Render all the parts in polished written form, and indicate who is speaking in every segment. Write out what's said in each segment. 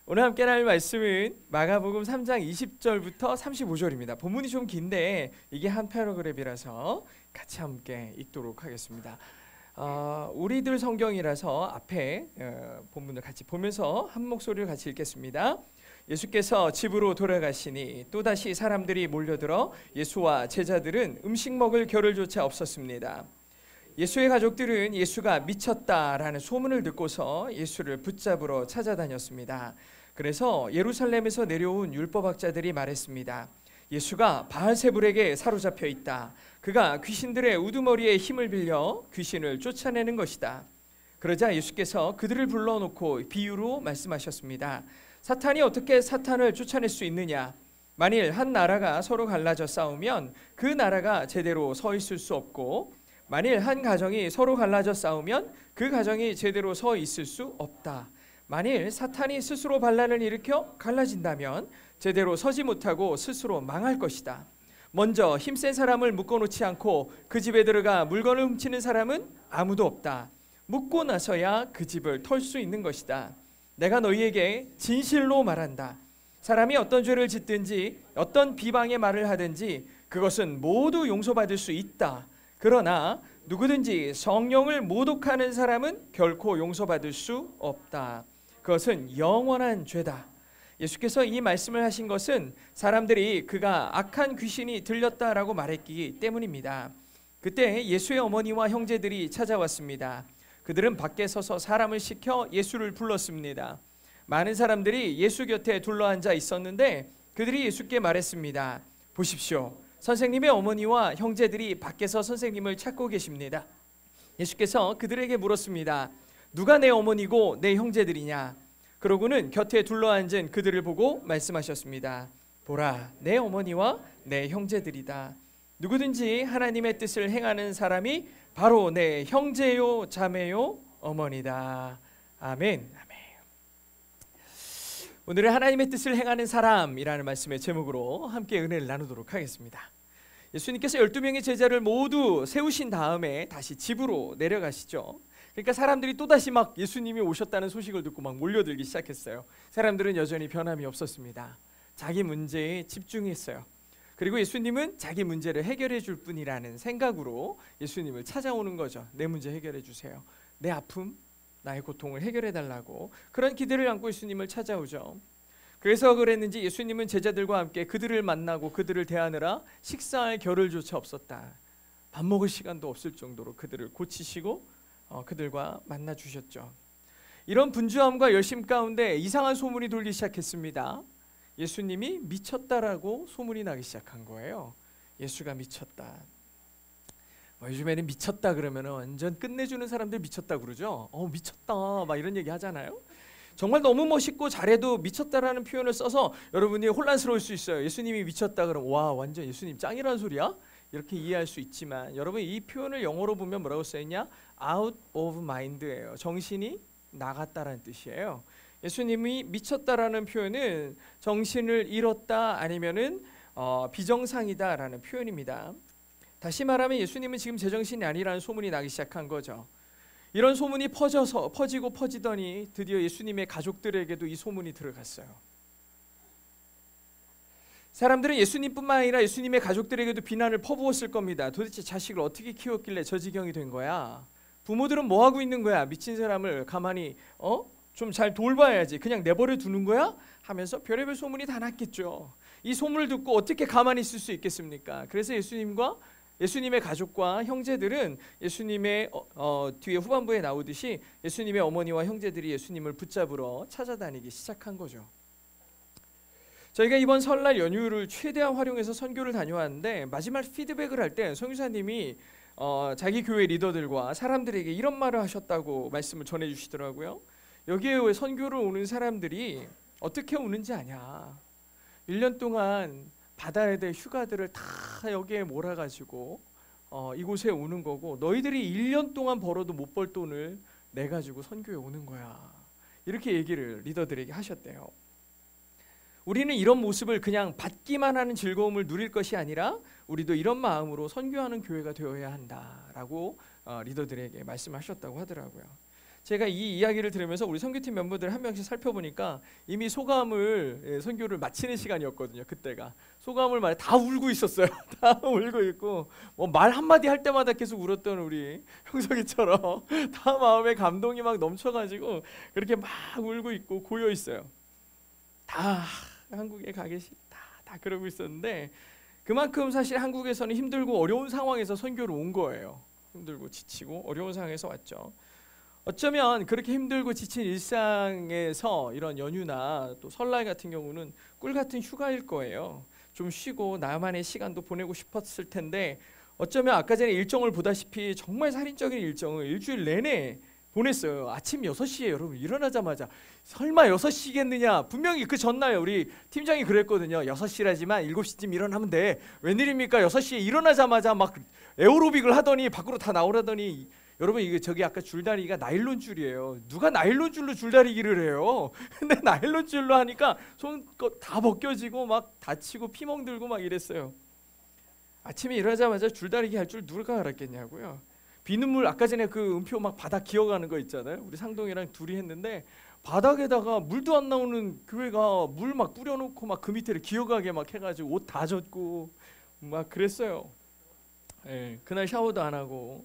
Speaker 1: 오늘 함께 나눌 말씀은 마가복음 3장 20절부터 35절입니다. 본문이 좀 긴데 이게 한 패러그랩이라서 같이 함께 읽도록 하겠습니다. 우리들 성경이라서 앞에 본문을 같이 보면서 한 목소리를 같이 읽겠습니다. 예수께서 집으로 돌아가시니 또다시 사람들이 몰려들어 예수와 제자들은 음식 먹을 겨를조차 없었습니다. 예수의 가족들은 예수가 미쳤다라는 소문을 듣고서 예수를 붙잡으러 찾아다녔습니다. 그래서 예루살렘에서 내려온 율법학자들이 말했습니다. 예수가 바알세불에게 사로잡혀 있다. 그가 귀신들의 우두머리에 힘을 빌려 귀신을 쫓아내는 것이다. 그러자 예수께서 그들을 불러놓고 비유로 말씀하셨습니다. 사탄이 어떻게 사탄을 쫓아낼 수 있느냐? 만일 한 나라가 서로 갈라져 싸우면 그 나라가 제대로 서 있을 수 없고, 만일 한 가정이 서로 갈라져 싸우면 그 가정이 제대로 서 있을 수 없다. 만일 사탄이 스스로 반란을 일으켜 갈라진다면 제대로 서지 못하고 스스로 망할 것이다. 먼저 힘센 사람을 묶어놓지 않고 그 집에 들어가 물건을 훔치는 사람은 아무도 없다. 묶고 나서야 그 집을 털 수 있는 것이다. 내가 너희에게 진실로 말한다. 사람이 어떤 죄를 짓든지 어떤 비방의 말을 하든지 그것은 모두 용서받을 수 있다. 그러나 누구든지 성령을 모독하는 사람은 결코 용서받을 수 없다. 그것은 영원한 죄다. 예수께서 이 말씀을 하신 것은 사람들이 그가 악한 귀신이 들렸다라고 말했기 때문입니다. 그때 예수의 어머니와 형제들이 찾아왔습니다. 그들은 밖에 서서 사람을 시켜 예수를 불렀습니다. 많은 사람들이 예수 곁에 둘러앉아 있었는데 그들이 예수께 말했습니다. 보십시오. 선생님의 어머니와 형제들이 밖에서 선생님을 찾고 계십니다. 예수께서 그들에게 물었습니다. 누가 내 어머니고 내 형제들이냐? 그러고는 곁에 둘러앉은 그들을 보고 말씀하셨습니다. 보라, 내 어머니와 내 형제들이다. 누구든지 하나님의 뜻을 행하는 사람이 바로 내 형제요 자매요 어머니다. 아멘. 아멘. 오늘은 하나님의 뜻을 행하는 사람이라는 말씀의 제목으로 함께 은혜를 나누도록 하겠습니다. 예수님께서 12명의 제자를 모두 세우신 다음에 다시 집으로 내려가시죠. 그러니까 사람들이 또다시 막 예수님이 오셨다는 소식을 듣고 막 몰려들기 시작했어요. 사람들은 여전히 변함이 없었습니다. 자기 문제에 집중했어요. 그리고 예수님은 자기 문제를 해결해 줄 뿐이라는 생각으로 예수님을 찾아오는 거죠. 내 문제 해결해 주세요. 내 아픔, 나의 고통을 해결해 달라고 그런 기대를 안고 예수님을 찾아오죠. 그래서 그랬는지 예수님은 제자들과 함께 그들을 만나고 그들을 대하느라 식사할 겨를조차 없었다. 밥 먹을 시간도 없을 정도로 그들을 고치시고 그들과 만나 주셨죠. 이런 분주함과 열심 가운데 이상한 소문이 돌기 시작했습니다. 예수님이 미쳤다라고 소문이 나기 시작한 거예요. 예수가 미쳤다. 요즘에는 미쳤다 그러면 완전 끝내주는 사람들 미쳤다 그러죠. 미쳤다 막 이런 얘기 하잖아요. 정말 너무 멋있고 잘해도 미쳤다라는 표현을 써서 여러분이 혼란스러울 수 있어요. 예수님이 미쳤다 그러면 와 완전 예수님 짱이라는 소리야? 이렇게 이해할 수 있지만 여러분 이 표현을 영어로 보면 뭐라고 써있냐? out of mind예요. 정신이 나갔다라는 뜻이에요. 예수님이 미쳤다라는 표현은 정신을 잃었다 아니면은 비정상이다라는 표현입니다. 다시 말하면 예수님은 지금 제정신이 아니라는 소문이 나기 시작한 거죠. 이런 소문이 퍼지고 퍼지더니 드디어 예수님의 가족들에게도 이 소문이 들어갔어요. 사람들은 예수님뿐만 아니라 예수님의 가족들에게도 비난을 퍼부었을 겁니다. 도대체 자식을 어떻게 키웠길래 저 지경이 된 거야? 부모들은 뭐 하고 있는 거야? 미친 사람을 가만히 좀 잘 돌봐야지. 그냥 내버려 두는 거야? 하면서 별의별 소문이 다 났겠죠. 이 소문을 듣고 어떻게 가만히 있을 수 있겠습니까? 그래서 예수님의 가족과 형제들은 예수님의 뒤에 후반부에 나오듯이 예수님의 어머니와 형제들이 예수님을 붙잡으러 찾아다니기 시작한 거죠. 저희가 이번 설날 연휴를 최대한 활용해서 선교를 다녀왔는데 마지막 피드백을 할 때 선교사님이 자기 교회 리더들과 사람들에게 이런 말을 하셨다고 말씀을 전해주시더라고요. 여기에 왜 선교를 오는 사람들이 어떻게 오는지 아냐. 1년 동안 받아야 될 휴가들을 다 여기에 몰아가지고 이곳에 오는 거고 너희들이 1년 동안 벌어도 못 벌 돈을 내가지고 선교에 오는 거야. 이렇게 얘기를 리더들에게 하셨대요. 우리는 이런 모습을 그냥 받기만 하는 즐거움을 누릴 것이 아니라 우리도 이런 마음으로 선교하는 교회가 되어야 한다라고 리더들에게 말씀하셨다고 하더라고요. 제가 이 이야기를 들으면서 우리 선교팀 멤버들 한 명씩 살펴보니까 이미 소감을 선교를 마치는 시간이었거든요. 그때가 소감을 말해 다 울고 있었어요. 다 울고 있고 뭐 말 한마디 할 때마다 계속 울었던 우리 형석이처럼 다 마음에 감동이 막 넘쳐가지고 그렇게 막 울고 있고 고여 있어요. 다 한국에 가 계시다 다 그러고 있었는데 그만큼 사실 한국에서는 힘들고 어려운 상황에서 선교를 온 거예요. 힘들고 지치고 어려운 상황에서 왔죠. 어쩌면 그렇게 힘들고 지친 일상에서 이런 연휴나 또 설날 같은 경우는 꿀 같은 휴가일 거예요. 좀 쉬고 나만의 시간도 보내고 싶었을 텐데 어쩌면 아까 전에 일정을 보다시피 정말 살인적인 일정을 일주일 내내 보냈어요. 아침 6시에 여러분 일어나자마자 설마 6시겠느냐. 분명히 그 전날 우리 팀장이 그랬거든요. 6시라지만 7시쯤 일어나면 돼. 웬일입니까? 6시에 일어나자마자 막 에어로빅을 하더니 밖으로 다 나오라더니 여러분 이게 저기 아까 줄다리기가 나일론 줄이에요. 누가 나일론 줄로 줄다리기를 해요? 근데 나일론 줄로 하니까 손 다 벗겨지고 막 다치고 피멍 들고 막 이랬어요. 아침에 일어나자마자 줄다리기 할 줄 누가 알았겠냐고요. 비눗물 아까 전에 그 음표 막 바닥 기어가는 거 있잖아요. 우리 상동이랑 둘이 했는데 바닥에다가 물도 안 나오는 교회가 물 막 뿌려놓고 막 그 밑에를 기어가게 막 해가지고 옷 다 젖고 막 그랬어요. 예, 그날 샤워도 안 하고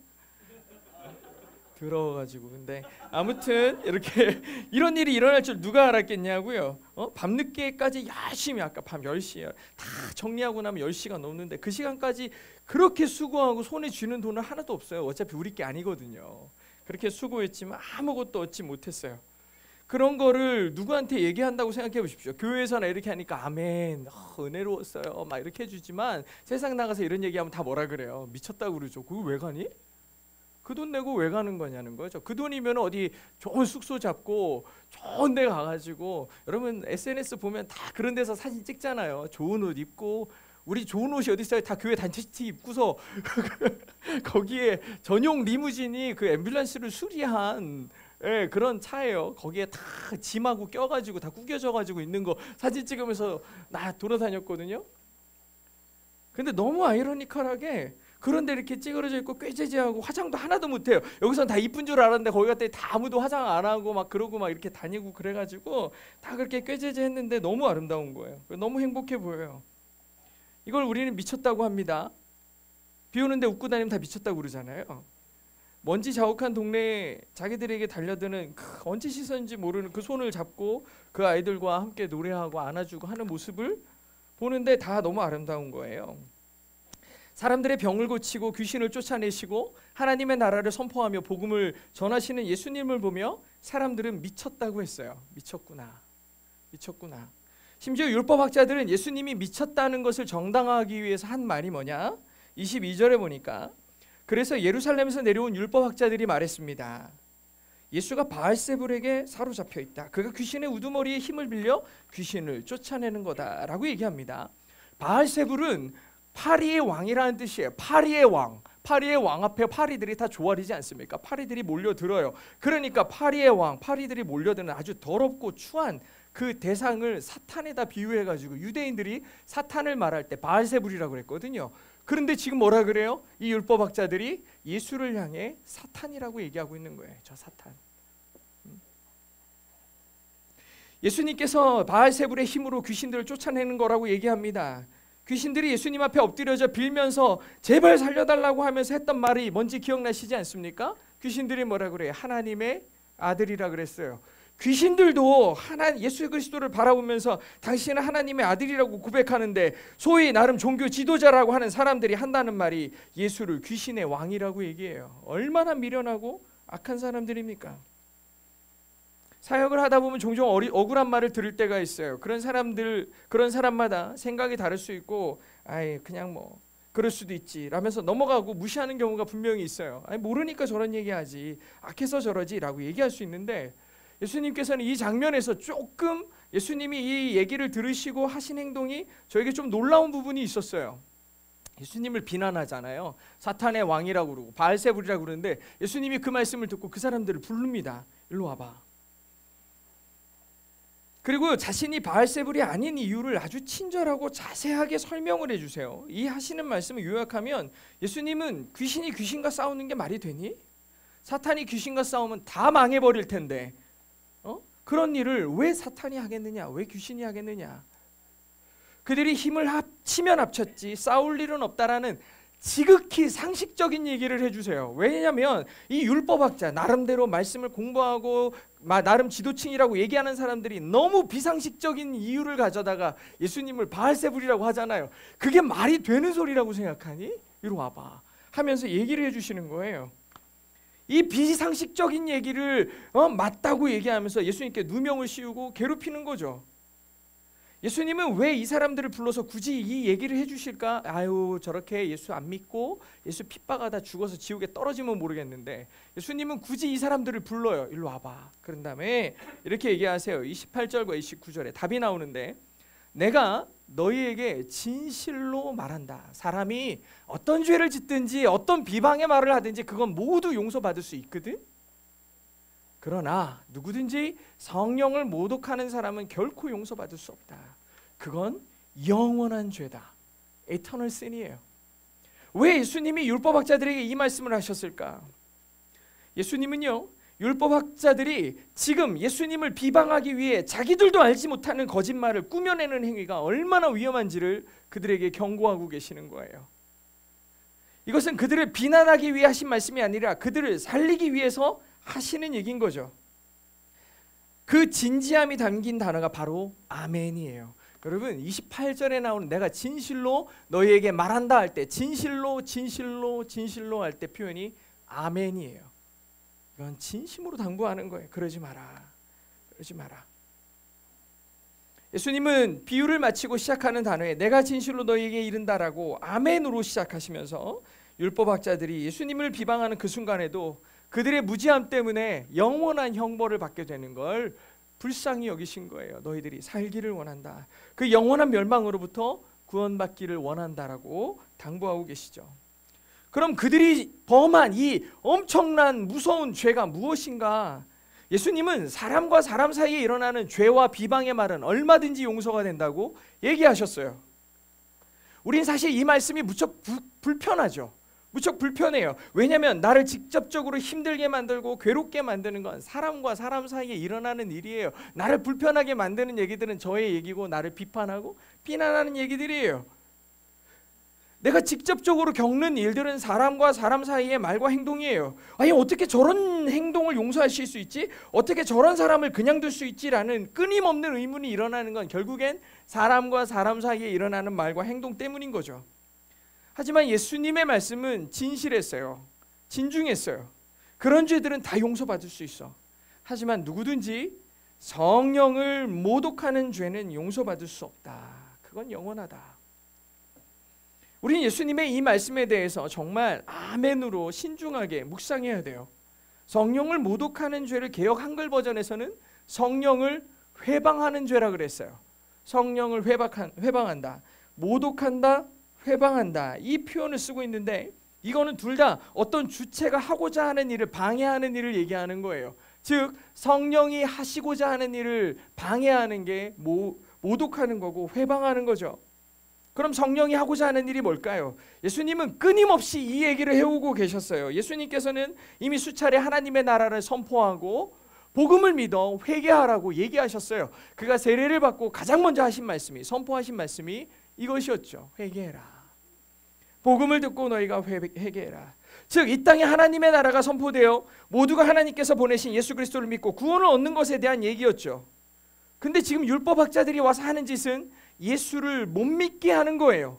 Speaker 1: 더러워가지고. 근데 아무튼 이렇게 이런 일이 일어날 줄 누가 알았겠냐고요. 밤늦게까지 열심히 아까 밤 10시에 다 정리하고 나면 10시가 넘는데 그 시간까지 그렇게 수고하고 손에 쥐는 돈은 하나도 없어요. 어차피 우리 게 아니거든요. 그렇게 수고했지만 아무것도 얻지 못했어요. 그런 거를 누구한테 얘기한다고 생각해 보십시오. 교회에서나 이렇게 하니까 아멘 은혜로웠어요 막 이렇게 해주지만 세상 나가서 이런 얘기하면 다 뭐라 그래요. 미쳤다고 그러죠. 그거 왜 가니? 그 돈 내고 왜 가는 거냐는 거죠. 그 돈이면 어디 좋은 숙소 잡고 좋은 데 가가지고 여러분 SNS 보면 다 그런 데서 사진 찍잖아요. 좋은 옷 입고 우리 좋은 옷이 어디 있어요? 다 교회 단체티 입고서 거기에 전용 리무진이 그 앰뷸런스를 수리한 그런 차예요. 거기에 다 짐하고 껴가지고 다 구겨져가지고 있는 거 사진 찍으면서 나 돌아다녔거든요. 근데 너무 아이러니컬하게 그런데 이렇게 찌그러져 있고 꾀죄죄하고 화장도 하나도 못해요. 여기선 다 이쁜 줄 알았는데 거기 갔더니 다 아무도 화장 안 하고 막 그러고 막 이렇게 다니고 그래가지고 다 그렇게 꾀죄죄했는데 너무 아름다운 거예요. 너무 행복해 보여요. 이걸 우리는 미쳤다고 합니다. 비 오는데 웃고 다니면 다 미쳤다고 그러잖아요. 먼지 자욱한 동네에 자기들에게 달려드는 언제 씻었는지 모르는 그 손을 잡고 그 아이들과 함께 노래하고 안아주고 하는 모습을 보는데 다 너무 아름다운 거예요. 사람들의 병을 고치고 귀신을 쫓아내시고 하나님의 나라를 선포하며 복음을 전하시는 예수님을 보며 사람들은 미쳤다고 했어요. 미쳤구나. 미쳤구나. 심지어 율법학자들은 예수님이 미쳤다는 것을 정당화하기 위해서 한 말이 뭐냐? 22절에 보니까 그래서 예루살렘에서 내려온 율법학자들이 말했습니다. 예수가 바알세불에게 사로잡혀 있다. 그가 귀신의 우두머리에 힘을 빌려 귀신을 쫓아내는 거다라고 얘기합니다. 바알세불은 파리의 왕이라는 뜻이에요. 파리의 왕. 파리의 왕 앞에 파리들이 다 조아리지 않습니까? 파리들이 몰려들어요. 그러니까 파리의 왕, 파리들이 몰려드는 아주 더럽고 추한 그 대상을 사탄에다 비유해가지고 유대인들이 사탄을 말할 때 바알세불이라고 그랬거든요. 그런데 지금 뭐라 그래요? 이 율법학자들이 예수를 향해 사탄이라고 얘기하고 있는 거예요. 저 사탄. 예수님께서 바알세불의 힘으로 귀신들을 쫓아내는 거라고 얘기합니다. 귀신들이 예수님 앞에 엎드려져 빌면서 제발 살려달라고 하면서 했던 말이 뭔지 기억나시지 않습니까? 귀신들이 뭐라 그래요? 하나님의 아들이라 그랬어요. 귀신들도 예수 그리스도를 바라보면서 당신은 하나님의 아들이라고 고백하는데 소위 나름 종교 지도자라고 하는 사람들이 한다는 말이 예수를 귀신의 왕이라고 얘기해요. 얼마나 미련하고 악한 사람들입니까? 사역을 하다 보면 종종 억울한 말을 들을 때가 있어요. 그런 사람마다 생각이 다를 수 있고 그냥 뭐 그럴 수도 있지 라면서 넘어가고 무시하는 경우가 분명히 있어요. 모르니까 저런 얘기하지, 악해서 저러지 라고 얘기할 수 있는데 예수님께서는 이 장면에서 조금 예수님이 이 얘기를 들으시고 하신 행동이 저에게 좀 놀라운 부분이 있었어요. 예수님을 비난하잖아요. 사탄의 왕이라고 그러고 바알세불이라고 그러는데 예수님이 그 말씀을 듣고 그 사람들을 부릅니다. 일로 와봐. 그리고 자신이 바알세불이 아닌 이유를 아주 친절하고 자세하게 설명을 해주세요. 이 하시는 말씀을 요약하면 예수님은 귀신이 귀신과 싸우는 게 말이 되니? 사탄이 귀신과 싸우면 다 망해버릴 텐데 그런 일을 왜 사탄이 하겠느냐? 왜 귀신이 하겠느냐? 그들이 힘을 합치면 합쳤지 싸울 일은 없다라는 지극히 상식적인 얘기를 해주세요. 왜냐하면 이 율법학자, 나름대로 말씀을 공부하고 나름 지도층이라고 얘기하는 사람들이 너무 비상식적인 이유를 가져다가 예수님을 바알세불이라고 하잖아요. 그게 말이 되는 소리라고 생각하니? 이리 와봐 하면서 얘기를 해주시는 거예요. 이 비상식적인 얘기를 맞다고 얘기하면서 예수님께 누명을 씌우고 괴롭히는 거죠. 예수님은 왜 이 사람들을 불러서 굳이 이 얘기를 해주실까? 아유, 저렇게 예수 안 믿고 예수 핍박하다 죽어서 지옥에 떨어지면 모르겠는데 예수님은 굳이 이 사람들을 불러요. 일로 와봐. 그런 다음에 이렇게 얘기하세요. 28절과 29절에 답이 나오는데, 내가 너희에게 진실로 말한다. 사람이 어떤 죄를 짓든지 어떤 비방의 말을 하든지 그건 모두 용서받을 수 있거든. 그러나 누구든지 성령을 모독하는 사람은 결코 용서받을 수 없다. 그건 영원한 죄다. Eternal sin이에요. 왜 예수님이 율법학자들에게 이 말씀을 하셨을까? 예수님은요, 율법학자들이 지금 예수님을 비방하기 위해 자기들도 알지 못하는 거짓말을 꾸며내는 행위가 얼마나 위험한지를 그들에게 경고하고 계시는 거예요. 이것은 그들을 비난하기 위해 하신 말씀이 아니라 그들을 살리기 위해서 하시는 얘기인 거죠. 그 진지함이 담긴 단어가 바로 아멘이에요. 여러분, 28절에 나오는 내가 진실로 너희에게 말한다 할 때, 진실로 진실로 진실로 할 때 표현이 아멘이에요. 이건 진심으로 당부하는 거예요. 그러지 마라. 그러지 마라. 예수님은 비유를 마치고 시작하는 단어에 내가 진실로 너희에게 이른다라고 아멘으로 시작하시면서 율법학자들이 예수님을 비방하는 그 순간에도 그들의 무지함 때문에 영원한 형벌을 받게 되는 걸 불쌍히 여기신 거예요. 너희들이 살기를 원한다. 그 영원한 멸망으로부터 구원받기를 원한다라고 당부하고 계시죠. 그럼 그들이 범한 이 엄청난 무서운 죄가 무엇인가? 예수님은 사람과 사람 사이에 일어나는 죄와 비방의 말은 얼마든지 용서가 된다고 얘기하셨어요. 우린 사실 이 말씀이 무척 불편하죠. 무척 불편해요. 왜냐하면 나를 직접적으로 힘들게 만들고 괴롭게 만드는 건 사람과 사람 사이에 일어나는 일이에요. 나를 불편하게 만드는 얘기들은 저의 얘기고 나를 비판하고 비난하는 얘기들이에요. 내가 직접적으로 겪는 일들은 사람과 사람 사이의 말과 행동이에요. 아니, 어떻게 저런 행동을 용서하실 수 있지? 어떻게 저런 사람을 그냥 둘 수 있지라는 끊임없는 의문이 일어나는 건 결국엔 사람과 사람 사이에 일어나는 말과 행동 때문인 거죠. 하지만 예수님의 말씀은 진실했어요. 진중했어요. 그런 죄들은 다 용서받을 수 있어. 하지만 누구든지 성령을 모독하는 죄는 용서받을 수 없다. 그건 영원하다. 우리는 예수님의 이 말씀에 대해서 정말 아멘으로 신중하게 묵상해야 돼요. 성령을 모독하는 죄를 개역 한글 버전에서는 성령을 회방하는 죄라 그랬어요. 성령을 회방한다, 모독한다, 회방한다, 이 표현을 쓰고 있는데 이거는 둘 다 어떤 주체가 하고자 하는 일을 방해하는 일을 얘기하는 거예요. 즉 성령이 하시고자 하는 일을 방해하는 게 모독하는 거고 회방하는 거죠. 그럼 성령이 하고자 하는 일이 뭘까요? 예수님은 끊임없이 이 얘기를 해오고 계셨어요. 예수님께서는 이미 수차례 하나님의 나라를 선포하고 복음을 믿어 회개하라고 얘기하셨어요. 그가 세례를 받고 가장 먼저 하신 말씀이, 선포하신 말씀이 이것이었죠. 회개해라. 복음을 듣고 너희가 회개해라. 즉 이 땅에 하나님의 나라가 선포되어 모두가 하나님께서 보내신 예수 그리스도를 믿고 구원을 얻는 것에 대한 얘기였죠. 근데 지금 율법학자들이 와서 하는 짓은 예수를 못 믿게 하는 거예요.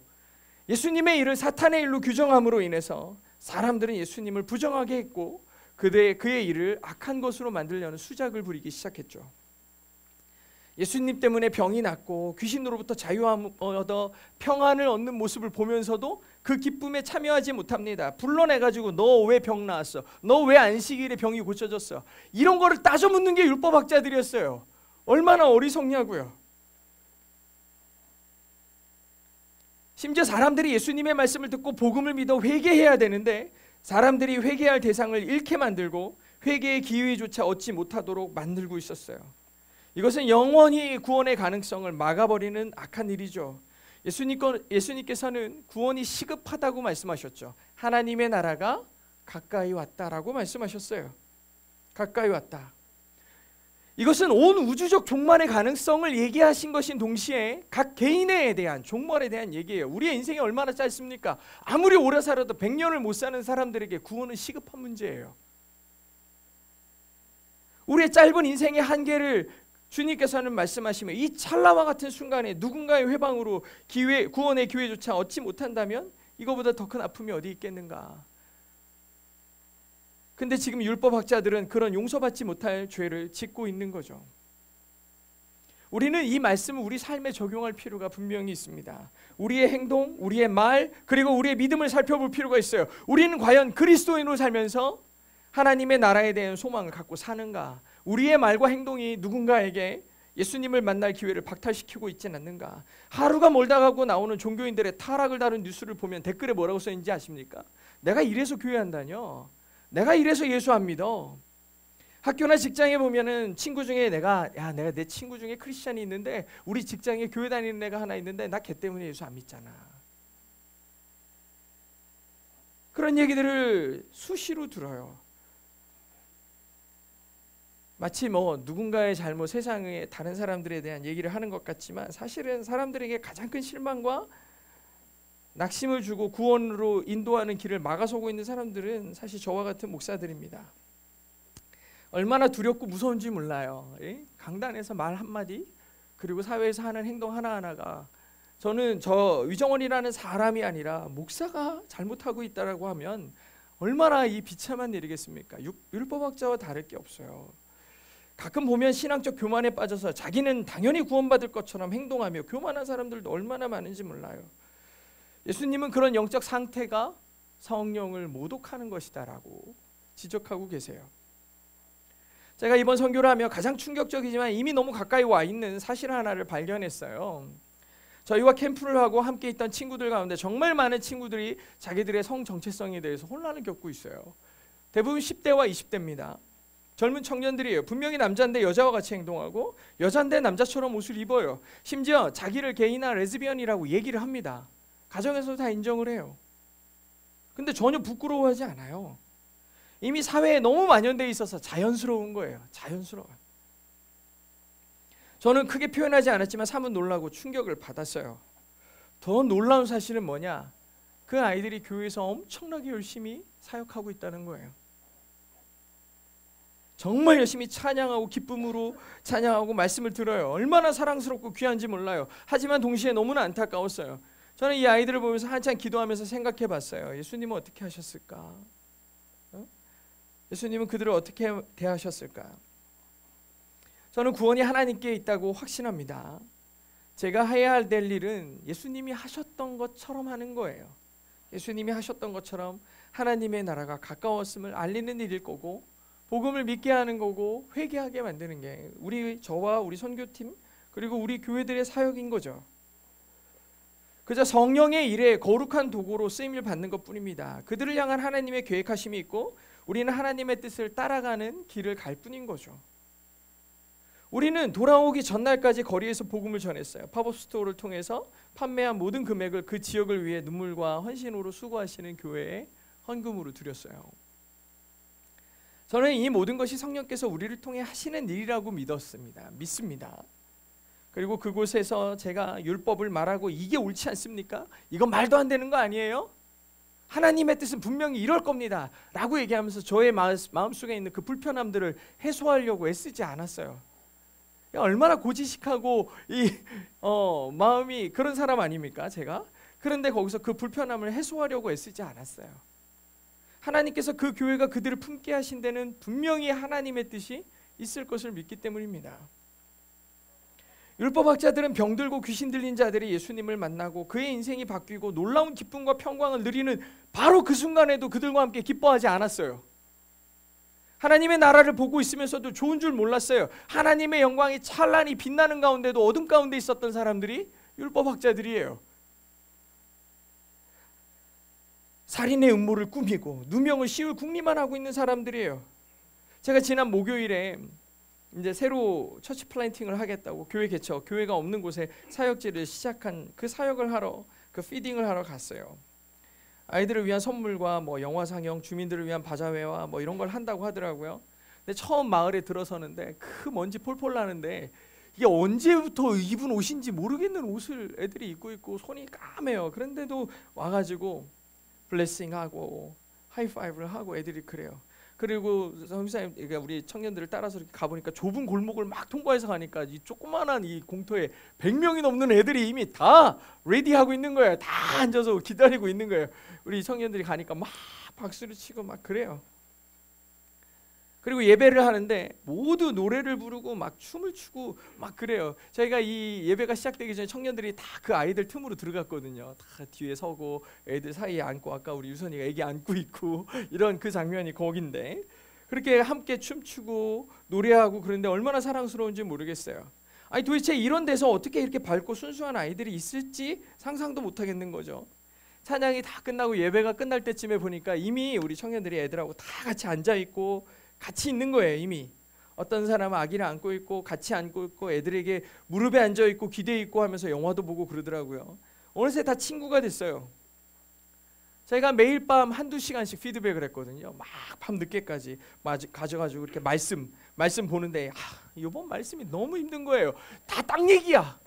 Speaker 1: 예수님의 일을 사탄의 일로 규정함으로 인해서 사람들은 예수님을 부정하게 했고 그의 일을 악한 것으로 만들려는 수작을 부리기 시작했죠. 예수님 때문에 병이 낫고 귀신으로부터 자유함을 얻어 평안을 얻는 모습을 보면서도 그 기쁨에 참여하지 못합니다. 불러내가지고 너 왜 병 나았어? 너 왜 안식일에 병이 고쳐졌어? 이런 거를 따져 묻는 게 율법학자들이었어요. 얼마나 어리석냐고요. 심지어 사람들이 예수님의 말씀을 듣고 복음을 믿어 회개해야 되는데 사람들이 회개할 대상을 잃게 만들고 회개의 기회조차 얻지 못하도록 만들고 있었어요. 이것은 영원히 구원의 가능성을 막아버리는 악한 일이죠. 예수님께서는 구원이 시급하다고 말씀하셨죠. 하나님의 나라가 가까이 왔다라고 말씀하셨어요. 가까이 왔다. 이것은 온 우주적 종말의 가능성을 얘기하신 것인 동시에 각 개인에 대한 종말에 대한 얘기예요. 우리의 인생이 얼마나 짧습니까? 아무리 오래 살아도 100년을 못 사는 사람들에게 구원은 시급한 문제예요. 우리의 짧은 인생의 한계를 주님께서는 말씀하시며 이 찰나와 같은 순간에 누군가의 회방으로 구원의 기회조차 얻지 못한다면 이거보다 더 큰 아픔이 어디 있겠는가. 근데 지금 율법학자들은 그런 용서받지 못할 죄를 짓고 있는 거죠. 우리는 이 말씀을 우리 삶에 적용할 필요가 분명히 있습니다. 우리의 행동, 우리의 말, 그리고 우리의 믿음을 살펴볼 필요가 있어요. 우리는 과연 그리스도인으로 살면서 하나님의 나라에 대한 소망을 갖고 사는가? 우리의 말과 행동이 누군가에게 예수님을 만날 기회를 박탈시키고 있지는 않는가? 하루가 멀다 가고 나오는 종교인들의 타락을 다룬 뉴스를 보면 댓글에 뭐라고 써있는지 아십니까? 내가 이래서 교회 한다뇨. 내가 이래서 예수 안 믿어. 학교나 직장에 보면은 친구 중에 내가 내 친구 중에 크리스찬이 있는데 우리 직장에 교회 다니는 애가 하나 있는데 나 걔 때문에 예수 안 믿잖아. 그런 얘기들을 수시로 들어요. 마치 누군가의 잘못, 세상의 다른 사람들에 대한 얘기를 하는 것 같지만 사실은 사람들에게 가장 큰 실망과 낙심을 주고 구원으로 인도하는 길을 막아서고 있는 사람들은 사실 저와 같은 목사들입니다. 얼마나 두렵고 무서운지 몰라요. 강단에서 말 한마디 그리고 사회에서 하는 행동 하나하나가 저는 저 위정원이라는 사람이 아니라 목사가 잘못하고 있다라고 하면 얼마나 이 비참한 일이겠습니까? 율법학자와 다를 게 없어요. 가끔 보면 신앙적 교만에 빠져서 자기는 당연히 구원받을 것처럼 행동하며 교만한 사람들도 얼마나 많은지 몰라요. 예수님은 그런 영적 상태가 성령을 모독하는 것이다라고 지적하고 계세요. 제가 이번 선교를 하며 가장 충격적이지만 이미 너무 가까이 와 있는 사실 하나를 발견했어요. 저희와 캠프를 하고 함께 있던 친구들 가운데 정말 많은 친구들이 자기들의 성 정체성에 대해서 혼란을 겪고 있어요. 대부분 10대와 20대입니다. 젊은 청년들이에요. 분명히 남자인데 여자와 같이 행동하고 여자인데 남자처럼 옷을 입어요. 심지어 자기를 게이나 레즈비언이라고 얘기를 합니다. 가정에서도 다 인정을 해요. 근데 전혀 부끄러워하지 않아요. 이미 사회에 너무 만연되어 있어서 자연스러운 거예요. 자연스러워요. 저는 크게 표현하지 않았지만 사뭇 놀라고 충격을 받았어요. 더 놀라운 사실은 뭐냐? 그 아이들이 교회에서 엄청나게 열심히 사역하고 있다는 거예요. 정말 열심히 찬양하고 기쁨으로 찬양하고 말씀을 들어요. 얼마나 사랑스럽고 귀한지 몰라요. 하지만 동시에 너무나 안타까웠어요. 저는 이 아이들을 보면서 한참 기도하면서 생각해 봤어요. 예수님은 어떻게 하셨을까? 예수님은 그들을 어떻게 대하셨을까? 저는 구원이 하나님께 있다고 확신합니다. 제가 해야 될 일은 예수님이 하셨던 것처럼 하는 거예요. 예수님이 하셨던 것처럼 하나님의 나라가 가까웠음을 알리는 일일 거고 복음을 믿게 하는 거고 회개하게 만드는 게 저와 우리 선교팀 그리고 우리 교회들의 사역인 거죠. 그저 성령의 일에 거룩한 도구로 쓰임을 받는 것뿐입니다. 그들을 향한 하나님의 계획하심이 있고 우리는 하나님의 뜻을 따라가는 길을 갈 뿐인 거죠. 우리는 돌아오기 전날까지 거리에서 복음을 전했어요. 팝업 스토어를 통해서 판매한 모든 금액을 그 지역을 위해 눈물과 헌신으로 수고하시는 교회에 헌금으로 드렸어요. 저는 이 모든 것이 성령께서 우리를 통해 하시는 일이라고 믿습니다. 그리고 그곳에서 제가 율법을 말하고 이게 옳지 않습니까? 이건 말도 안 되는 거 아니에요? 하나님의 뜻은 분명히 이럴 겁니다 라고 얘기하면서 저의 마음속에 있는 그 불편함들을 해소하려고 애쓰지 않았어요. 얼마나 고지식하고 마음이 그런 사람 아닙니까 제가? 그런데 거기서 그 불편함을 해소하려고 애쓰지 않았어요. 하나님께서 그 교회가 그들을 품게 하신 데는 분명히 하나님의 뜻이 있을 것을 믿기 때문입니다. 율법학자들은 병들고 귀신 들린 자들이 예수님을 만나고 그의 인생이 바뀌고 놀라운 기쁨과 평강을 누리는 바로 그 순간에도 그들과 함께 기뻐하지 않았어요. 하나님의 나라를 보고 있으면서도 좋은 줄 몰랐어요. 하나님의 영광이 찬란히 빛나는 가운데도 어둠 가운데 있었던 사람들이 율법학자들이에요. 살인의 음모를 꾸미고 누명을 씌울 궁리만 하고 있는 사람들이에요. 제가 지난 목요일에 이제 새로 처치 플랜팅을 하겠다고 교회가 없는 곳에 사역지를 시작한 그 사역을 하러 그 피딩을 하러 갔어요. 아이들을 위한 선물과 뭐 영화 상영, 주민들을 위한 바자회와 뭐 이런 걸 한다고 하더라고요. 근데 처음 마을에 들어서는데 그 먼지 폴폴 나는데 이게 언제부터 입은 옷인지 모르겠는 옷을 애들이 입고 있고 손이 까매요. 그런데도 와가지고 블레싱하고 하이파이브를 하고 애들이 그래요. 그리고 선교사님, 그러니까 우리 청년들을 따라서 이렇게 가보니까 좁은 골목을 막 통과해서 가니까 이 조그만한 이 공터에 100명이 넘는 애들이 이미 다 레디하고 있는 거예요. 다 앉아서 기다리고 있는 거예요. 우리 청년들이 가니까 막 박수를 치고 막 그래요. 그리고 예배를 하는데 모두 노래를 부르고 막 춤을 추고 막 그래요. 저희가 이 예배가 시작되기 전에 청년들이 다 그 아이들 틈으로 들어갔거든요. 다 뒤에 서고 애들 사이에 앉고, 아까 우리 유선이가 애기 안고 있고 이런 그 장면이 거긴데, 그렇게 함께 춤추고 노래하고 그런데 얼마나 사랑스러운지 모르겠어요. 아니 도대체 이런 데서 어떻게 이렇게 밝고 순수한 아이들이 있을지 상상도 못 하겠는 거죠. 찬양이 다 끝나고 예배가 끝날 때쯤에 보니까 이미 우리 청년들이 애들하고 다 같이 앉아 있고 같이 있는 거예요. 이미 어떤 사람은 아기를 안고 있고 같이 안고 있고 애들에게 무릎에 앉아 있고 기대 있고 하면서 영화도 보고 그러더라고요. 어느새 다 친구가 됐어요. 저희가 매일 밤 한두 시간씩 피드백을 했거든요. 막 밤 늦게까지 가져가지고 이렇게 말씀 보는데 이번 말씀이 너무 힘든 거예요. 다 땅 얘기야.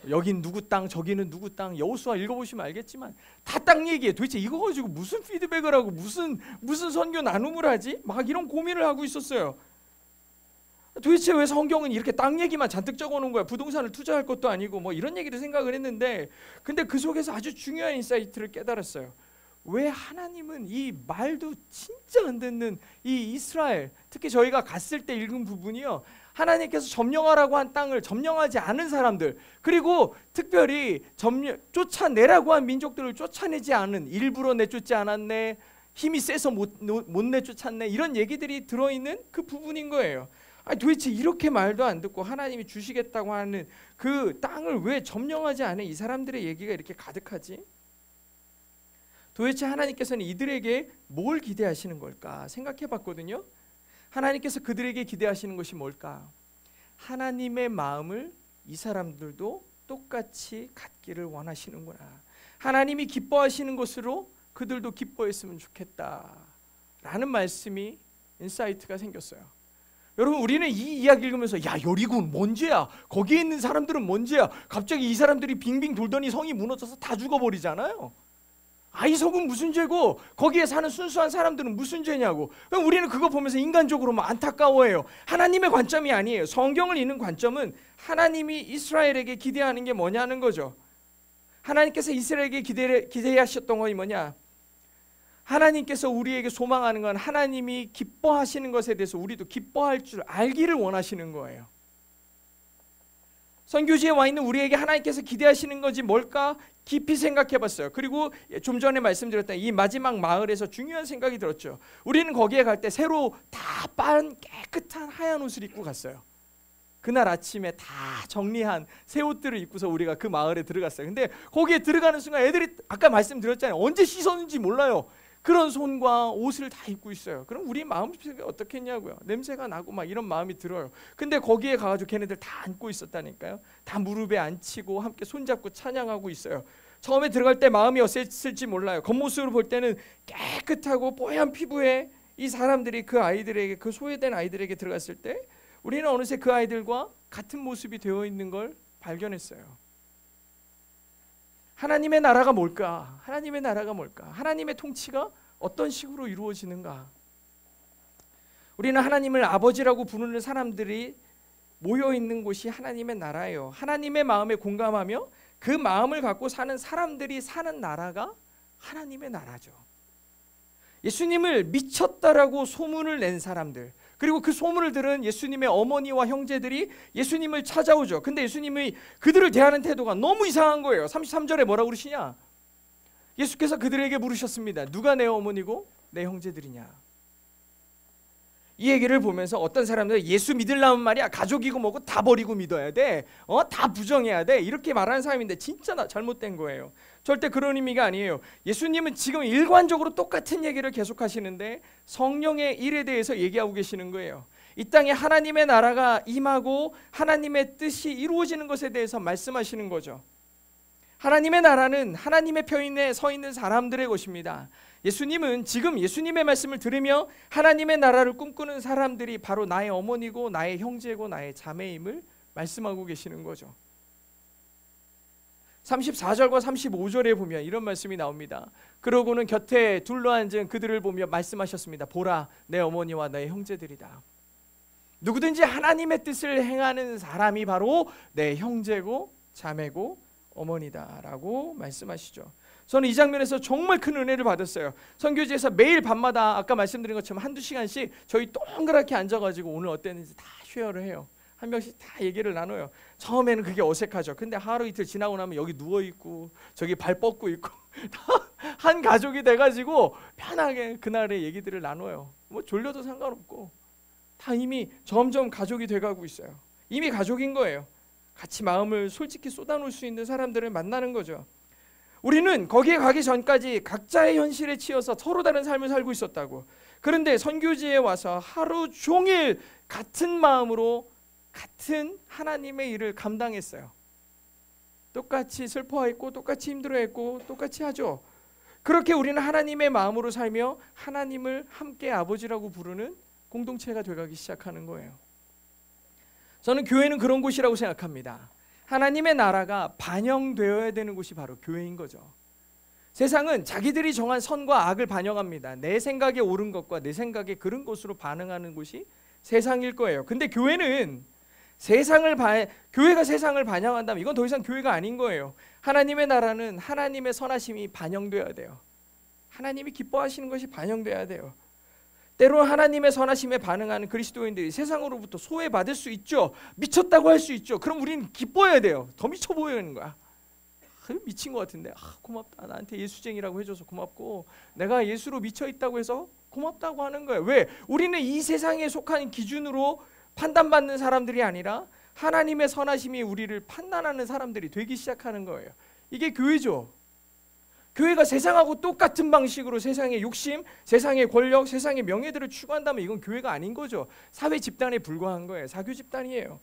Speaker 1: 여긴 누구 땅, 저기는 누구 땅. 여호수아 읽어보시면 알겠지만 다 땅 얘기예요. 도대체 이거 가지고 무슨 피드백을 하고 무슨 선교 나눔을 하지? 막 이런 고민을 하고 있었어요. 도대체 왜 성경은 이렇게 땅 얘기만 잔뜩 적어놓은 거야? 부동산을 투자할 것도 아니고 뭐 이런 얘기를 생각을 했는데, 근데 그 속에서 아주 중요한 인사이트를 깨달았어요. 왜 하나님은 이 말도 진짜 안 듣는 이 이스라엘, 특히 저희가 갔을 때 읽은 부분이요, 하나님께서 점령하라고 한 땅을 점령하지 않은 사람들, 그리고 특별히 쫓아내라고 한 민족들을 쫓아내지 않은, 일부러 내쫓지 않았네, 힘이 세서 못 내쫓았네, 이런 얘기들이 들어있는 그 부분인 거예요. 아니 도대체 이렇게 말도 안 듣고 하나님이 주시겠다고 하는 그 땅을 왜 점령하지 않은 이 사람들의 얘기가 이렇게 가득하지? 도대체 하나님께서는 이들에게 뭘 기대하시는 걸까 생각해 봤거든요. 하나님께서 그들에게 기대하시는 것이 뭘까? 하나님의 마음을 이 사람들도 똑같이 갖기를 원하시는구나. 하나님이 기뻐하시는 것으로 그들도 기뻐했으면 좋겠다 라는 말씀이, 인사이트가 생겼어요. 여러분, 우리는 이 이야기 읽으면서 야, 여리고는 뭔 죄야? 거기에 있는 사람들은 뭔 죄야? 갑자기 이 사람들이 빙빙 돌더니 성이 무너져서 다 죽어버리잖아요. 이 성은 무슨 죄고 거기에 사는 순수한 사람들은 무슨 죄냐고. 그럼 우리는 그거 보면서 인간적으로 막 안타까워해요. 하나님의 관점이 아니에요. 성경을 읽는 관점은 하나님이 이스라엘에게 기대하는 게 뭐냐는 거죠. 하나님께서 이스라엘에게 기대하셨던 것이 뭐냐? 하나님께서 우리에게 소망하는 건 하나님이 기뻐하시는 것에 대해서 우리도 기뻐할 줄 알기를 원하시는 거예요. 선교지에 와 있는 우리에게 하나님께서 기대하시는 것이 뭘까? 깊이 생각해 봤어요. 그리고 좀 전에 말씀드렸던 이 마지막 마을에서 중요한 생각이 들었죠. 우리는 거기에 갈 때 새로 다 빤 깨끗한 하얀 옷을 입고 갔어요. 그날 아침에 다 정리한 새 옷들을 입고서 우리가 그 마을에 들어갔어요. 근데 거기에 들어가는 순간 애들이 아까 말씀드렸잖아요. 언제 씻었는지 몰라요. 그런 손과 옷을 다 입고 있어요. 그럼 우리 마음이 어떻겠냐고요. 냄새가 나고 막 이런 마음이 들어요. 근데 거기에 가가지고 걔네들 다 앉고 있었다니까요. 다 무릎에 앉히고 함께 손잡고 찬양하고 있어요. 처음에 들어갈 때 마음이 어땠을지 몰라요. 겉모습으로 볼 때는 깨끗하고 뽀얀 피부에 이 사람들이 그 아이들에게, 그 소외된 아이들에게 들어갔을 때 우리는 어느새 그 아이들과 같은 모습이 되어 있는 걸 발견했어요. 하나님의 나라가 뭘까? 하나님의 나라가 뭘까? 하나님의 통치가 어떤 식으로 이루어지는가? 우리는 하나님을 아버지라고 부르는 사람들이 모여 있는 곳이 하나님의 나라예요. 하나님의 마음에 공감하며 그 마음을 갖고 사는 사람들이 사는 나라가 하나님의 나라죠. 예수님을 미쳤다라고 소문을 낸 사람들, 그리고 그 소문을 들은 예수님의 어머니와 형제들이 예수님을 찾아오죠. 근데 예수님이 그들을 대하는 태도가 너무 이상한 거예요. 33절에 뭐라고 그러시냐? 예수께서 그들에게 물으셨습니다. 누가 내 어머니고 내 형제들이냐? 이 얘기를 보면서 어떤 사람들은 예수 믿으려면 말이야 가족이고 뭐고 다 버리고 믿어야 돼, 다 부정해야 돼, 이렇게 말하는 사람인데 진짜 잘못된 거예요. 절대 그런 의미가 아니에요. 예수님은 지금 일관적으로 똑같은 얘기를 계속 하시는데 성령의 일에 대해서 얘기하고 계시는 거예요. 이 땅에 하나님의 나라가 임하고 하나님의 뜻이 이루어지는 것에 대해서 말씀하시는 거죠. 하나님의 나라는 하나님의 편에 서 있는 사람들의 것입니다. 예수님은 지금 예수님의 말씀을 들으며 하나님의 나라를 꿈꾸는 사람들이 바로 나의 어머니고 나의 형제고 나의 자매임을 말씀하고 계시는 거죠. 34절과 35절에 보면 이런 말씀이 나옵니다. 그러고는 곁에 둘러앉은 그들을 보며 말씀하셨습니다. 보라, 내 어머니와 내 형제들이다. 누구든지 하나님의 뜻을 행하는 사람이 바로 내 형제고 자매고 어머니다라고 말씀하시죠. 저는 이 장면에서 정말 큰 은혜를 받았어요. 선교지에서 매일 밤마다 아까 말씀드린 것처럼 한두 시간씩 저희 동그랗게 앉아가지고 오늘 어땠는지 다 쉐어를 해요. 한 명씩 다 얘기를 나눠요. 처음에는 그게 어색하죠. 근데 하루 이틀 지나고 나면 여기 누워있고 저기 발 뻗고 있고 다 한 가족이 돼가지고 편하게 그날의 얘기들을 나눠요. 뭐 졸려도 상관없고 다 이미 점점 가족이 돼가고 있어요. 이미 가족인 거예요. 같이 마음을 솔직히 쏟아놓을 수 있는 사람들을 만나는 거죠. 우리는 거기에 가기 전까지 각자의 현실에 치여서 서로 다른 삶을 살고 있었다고. 그런데 선교지에 와서 하루 종일 같은 마음으로 같은 하나님의 일을 감당했어요. 똑같이 슬퍼했고 똑같이 힘들어했고 똑같이 하죠. 그렇게 우리는 하나님의 마음으로 살며 하나님을 함께 아버지라고 부르는 공동체가 되가기 시작하는 거예요. 저는 교회는 그런 곳이라고 생각합니다. 하나님의 나라가 반영되어야 되는 곳이 바로 교회인 거죠. 세상은 자기들이 정한 선과 악을 반영합니다. 내 생각에 옳은 것과 내 생각에 그른 것으로 반응하는 곳이 세상일 거예요. 근데 교회는 교회가 세상을 반영한다면 이건 더 이상 교회가 아닌 거예요. 하나님의 나라는 하나님의 선하심이 반영돼야 돼요. 하나님이 기뻐하시는 것이 반영돼야 돼요. 때로 하나님의 선하심에 반응하는 그리스도인들이 세상으로부터 소외받을 수 있죠. 미쳤다고 할 수 있죠. 그럼 우리는 기뻐해야 돼요. 더 미쳐 보이는 거야. 미친 것 같은데 고맙다. 나한테 예수쟁이라고 해줘서 고맙고 내가 예수로 미쳐있다고 해서 고맙다고 하는 거예요. 왜? 우리는 이 세상에 속한 기준으로 판단받는 사람들이 아니라 하나님의 선하심이 우리를 판단하는 사람들이 되기 시작하는 거예요. 이게 교회죠. 교회가 세상하고 똑같은 방식으로 세상의 욕심, 세상의 권력, 세상의 명예들을 추구한다면 이건 교회가 아닌 거죠. 사회 집단에 불과한 거예요. 사교 집단이에요.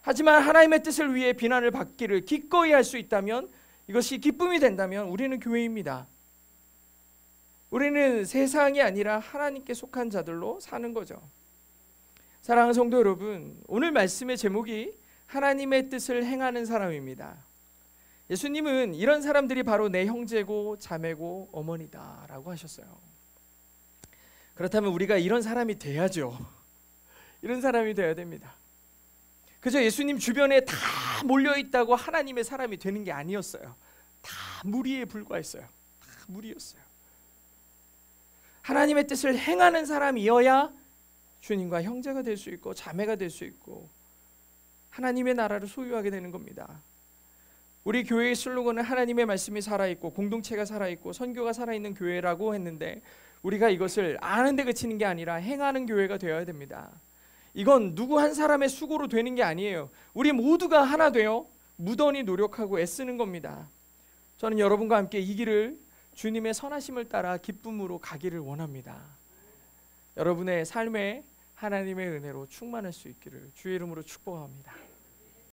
Speaker 1: 하지만 하나님의 뜻을 위해 비난을 받기를 기꺼이 할 수 있다면, 이것이 기쁨이 된다면 우리는 교회입니다. 우리는 세상이 아니라 하나님께 속한 자들로 사는 거죠. 사랑하는 성도 여러분, 오늘 말씀의 제목이 하나님의 뜻을 행하는 사람입니다. 예수님은 이런 사람들이 바로 내 형제고 자매고 어머니다 라고 하셨어요. 그렇다면 우리가 이런 사람이 돼야죠. 이런 사람이 돼야 됩니다. 그저 예수님 주변에 다 몰려있다고 하나님의 사람이 되는 게 아니었어요. 다 무리에 불과했어요. 다 무리였어요. 하나님의 뜻을 행하는 사람이어야 주님과 형제가 될 수 있고 자매가 될 수 있고 하나님의 나라를 소유하게 되는 겁니다. 우리 교회의 슬로건은 하나님의 말씀이 살아있고 공동체가 살아있고 선교가 살아있는 교회라고 했는데, 우리가 이것을 아는 데 그치는 게 아니라 행하는 교회가 되어야 됩니다. 이건 누구 한 사람의 수고로 되는 게 아니에요. 우리 모두가 하나 되어 무던히 노력하고 애쓰는 겁니다. 저는 여러분과 함께 이 길을 주님의 선하심을 따라 기쁨으로 가기를 원합니다. 여러분의 삶에 하나님의 은혜로 충만할 수 있기를 주의 이름으로 축복합니다.